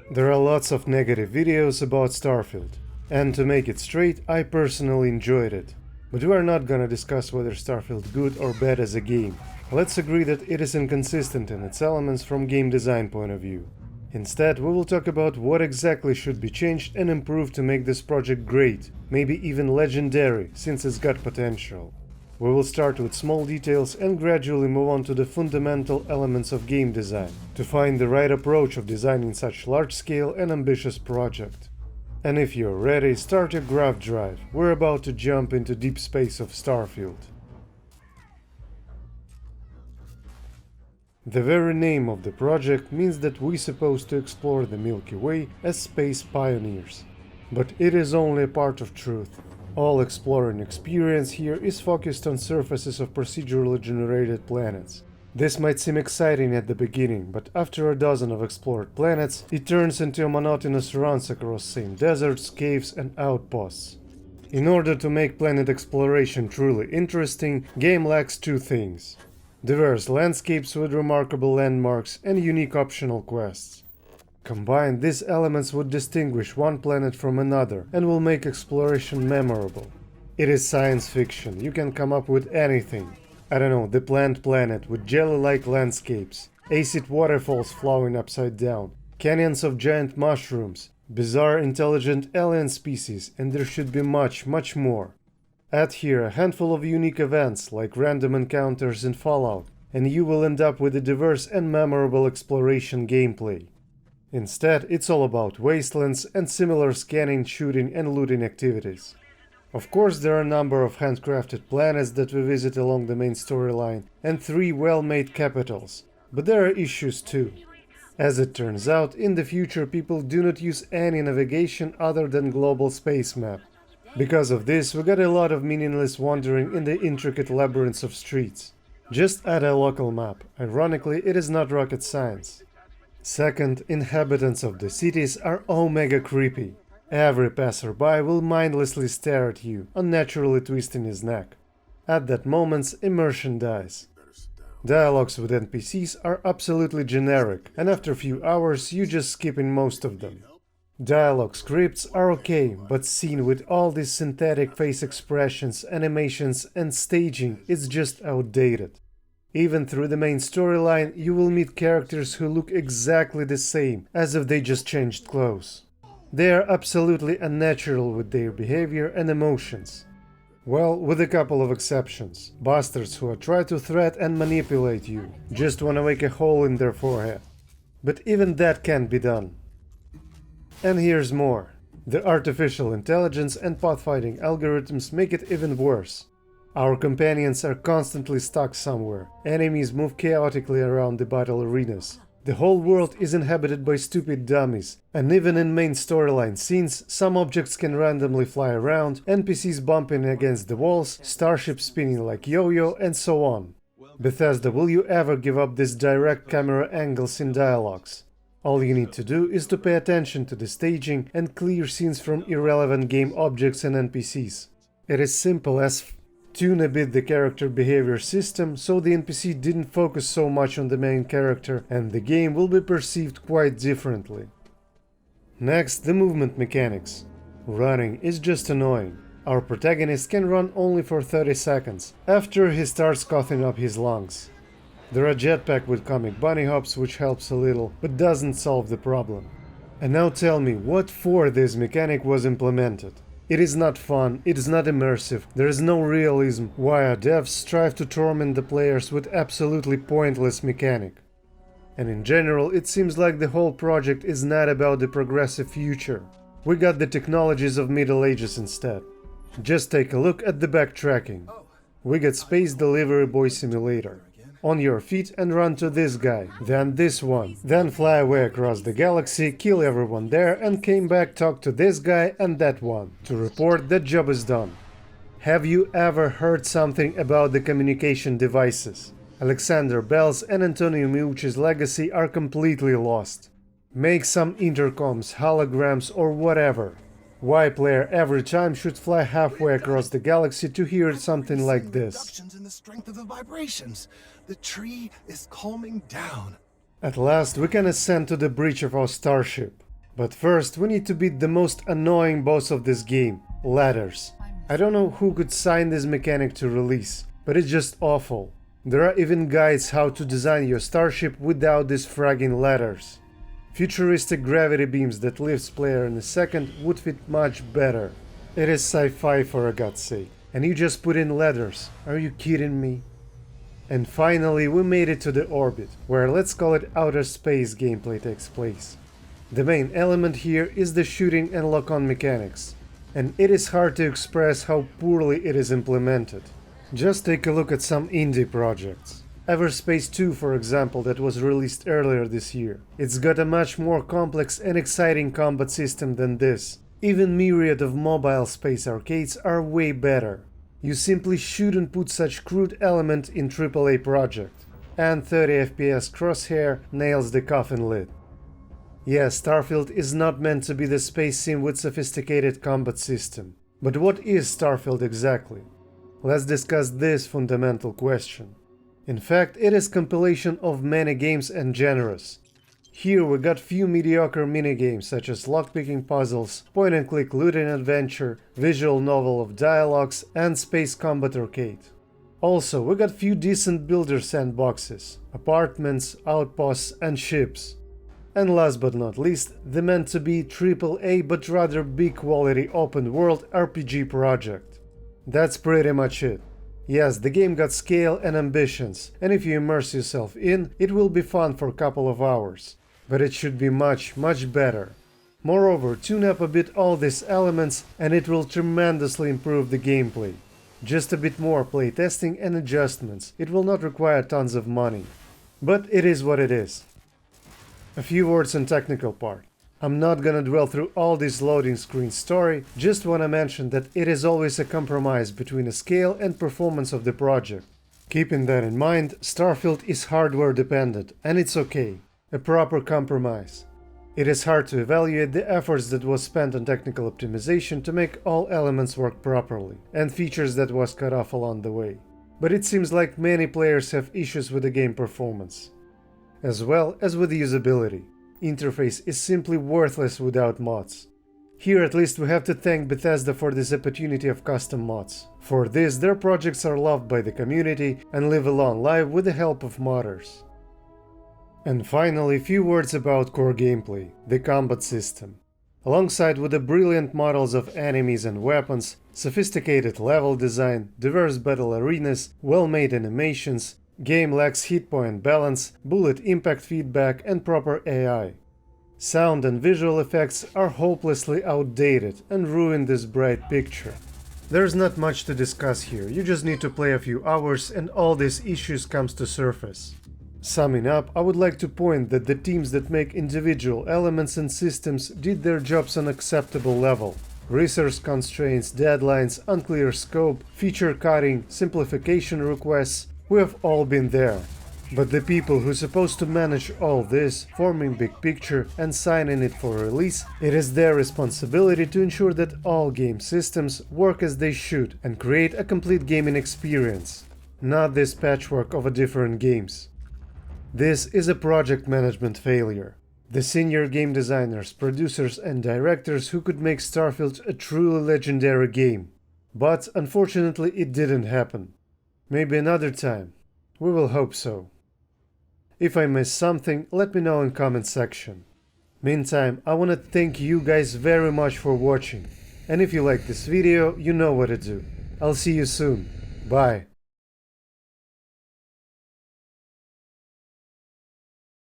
There are lots of negative videos about Starfield, and to make it straight, I personally enjoyed it. But we are not gonna discuss whether Starfield good or bad as a game. Let's agree that it is inconsistent in its elements from game design point of view. Instead, we will talk about what exactly should be changed and improved to make this project great, maybe even legendary, since it's got potential. We will start with small details and gradually move on to the fundamental elements of game design, to find the right approach of designing such large-scale and ambitious project. And if you're ready, start your graph drive, we're about to jump into deep space of Starfield. The very name of the project means that we're supposed to explore the Milky Way as space pioneers. But it is only a part of truth. All exploring experience here is focused on surfaces of procedurally generated planets. This might seem exciting at the beginning, but after a dozen of explored planets, it turns into a monotonous runs across same deserts, caves and outposts. In order to make planet exploration truly interesting, game lacks two things: diverse landscapes with remarkable landmarks and unique optional quests. Combined, these elements would distinguish one planet from another and will make exploration memorable. It is science fiction, you can come up with anything. I don't know, the plant planet with jelly-like landscapes, acid waterfalls flowing upside down, canyons of giant mushrooms, bizarre intelligent alien species, and there should be much, much more. Add here a handful of unique events like random encounters in Fallout, and you will end up with a diverse and memorable exploration gameplay. Instead, it's all about wastelands and similar scanning, shooting and looting activities. Of course, there are a number of handcrafted planets that we visit along the main storyline and 3 well-made capitals, but there are issues too. As it turns out, in the future people do not use any navigation other than global space map. Because of this, we got a lot of meaningless wandering in the intricate labyrinths of streets. Just add a local map. Ironically, it is not rocket science. Second, inhabitants of the cities are omega creepy. Every passerby will mindlessly stare at you, unnaturally twisting his neck. At that moment, immersion dies. Dialogues with NPCs are absolutely generic, and after a few hours you just skipping most of them. Dialogue scripts are okay, but seen with all these synthetic face expressions, animations and staging, it's just outdated. Even through the main storyline, you will meet characters who look exactly the same, as if they just changed clothes. They are absolutely unnatural with their behavior and emotions. Well, with a couple of exceptions. Bastards who try to threat and manipulate you, just wanna make a hole in their forehead. But even that can't be done. And here's more. The artificial intelligence and pathfinding algorithms make it even worse. Our companions are constantly stuck somewhere, enemies move chaotically around the battle arenas. The whole world is inhabited by stupid dummies, and even in main storyline scenes, some objects can randomly fly around, NPCs bumping against the walls, starships spinning like yo-yo, and so on. Bethesda, will you ever give up these direct camera angles in dialogues? All you need to do is to pay attention to the staging and clear scenes from irrelevant game objects and NPCs. It is simple as tune a bit the character behavior system so the NPC didn't focus so much on the main character and the game will be perceived quite differently. Next, the movement mechanics. Running is just annoying. Our protagonist can run only for 30 seconds, after he starts coughing up his lungs. There are jetpack with comic bunny hops which helps a little, but doesn't solve the problem. And now tell me, what for this mechanic was implemented? It is not fun, it is not immersive, there is no realism, while devs strive to torment the players with absolutely pointless mechanic. And in general, it seems like the whole project is not about the progressive future. We got the technologies of Middle Ages instead. Just take a look at the backtracking. We got Space Delivery Boy Simulator. On your feet and run to this guy, then this one, then fly away across the galaxy, kill everyone there and came back, talk to this guy and that one, to report that job is done. Have you ever heard something about the communication devices? Alexander Bell's and Antonio Meucci's legacy are completely lost. Make some intercoms, holograms or whatever. Why player every time should fly halfway across the galaxy to hear something like this? In the strength of the vibrations. The tree is calming down. At last we can ascend to the bridge of our starship. But first, we need to beat the most annoying boss of this game, ladders. I don't know who could sign this mechanic to release, but it's just awful. There are even guides how to design your starship without these fragging ladders. Futuristic gravity beams that lifts player in a second would fit much better. It is sci-fi for a god's sake, and you just put in ladders. Are you kidding me? And finally we made it to the orbit, where let's call it outer space gameplay takes place. The main element here is the shooting and lock-on mechanics, and it is hard to express how poorly it is implemented. Just take a look at some indie projects. Everspace 2, for example, that was released earlier this year. It's got a much more complex and exciting combat system than this. Even myriad of mobile space arcades are way better. You simply shouldn't put such crude element in AAA project. And 30 FPS crosshair nails the coffin lid. Yes, Starfield is not meant to be the space sim with sophisticated combat system. But what is Starfield exactly? Let's discuss this fundamental question. In fact, it is compilation of many games and genres. Here we got few mediocre minigames such as lockpicking puzzles, point-and-click looting adventure, visual novel of dialogues, and space combat arcade. Also, we got few decent builder sandboxes, apartments, outposts, and ships. And last but not least, the meant to be AAA but rather big quality open world RPG project. That's pretty much it. Yes, the game got scale and ambitions, and if you immerse yourself in, it will be fun for a couple of hours. But it should be much better. Moreover, tune up a bit all these elements and it will tremendously improve the gameplay. Just a bit more playtesting and adjustments, it will not require tons of money. But it is what it is. A few words on technical part. I'm not gonna dwell through all this loading screen story, just wanna mention that it is always a compromise between the scale and performance of the project. Keeping that in mind, Starfield is hardware dependent, and it's okay. A proper compromise. It is hard to evaluate the efforts that was spent on technical optimization to make all elements work properly, and features that was cut off along the way. But it seems like many players have issues with the game performance. As well as with usability. Interface is simply worthless without mods. Here at least we have to thank Bethesda for this opportunity of custom mods. For this, their projects are loved by the community and live a long life with the help of modders. And finally, few words about core gameplay, the combat system. Alongside with the brilliant models of enemies and weapons, sophisticated level design, diverse battle arenas, well-made animations, game lacks hit point balance, bullet impact feedback, and proper AI. Sound and visual effects are hopelessly outdated and ruin this bright picture. There's not much to discuss here, you just need to play a few hours and all these issues comes to surface. Summing up, I would like to point that the teams that make individual elements and systems did their jobs on acceptable level. Resource constraints, deadlines, unclear scope, feature cutting, simplification requests, we have all been there. But the people who are supposed to manage all this, forming big picture and signing it for release, it is their responsibility to ensure that all game systems work as they should and create a complete gaming experience, not this patchwork of different games. This is a project management failure. The senior game designers, producers and directors who could make Starfield a truly legendary game. But unfortunately it didn't happen. Maybe another time. We will hope so. If I missed something, let me know in comment section. Meantime, I wanna thank you guys very much for watching. And if you like this video, you know what to do. I'll see you soon. Bye.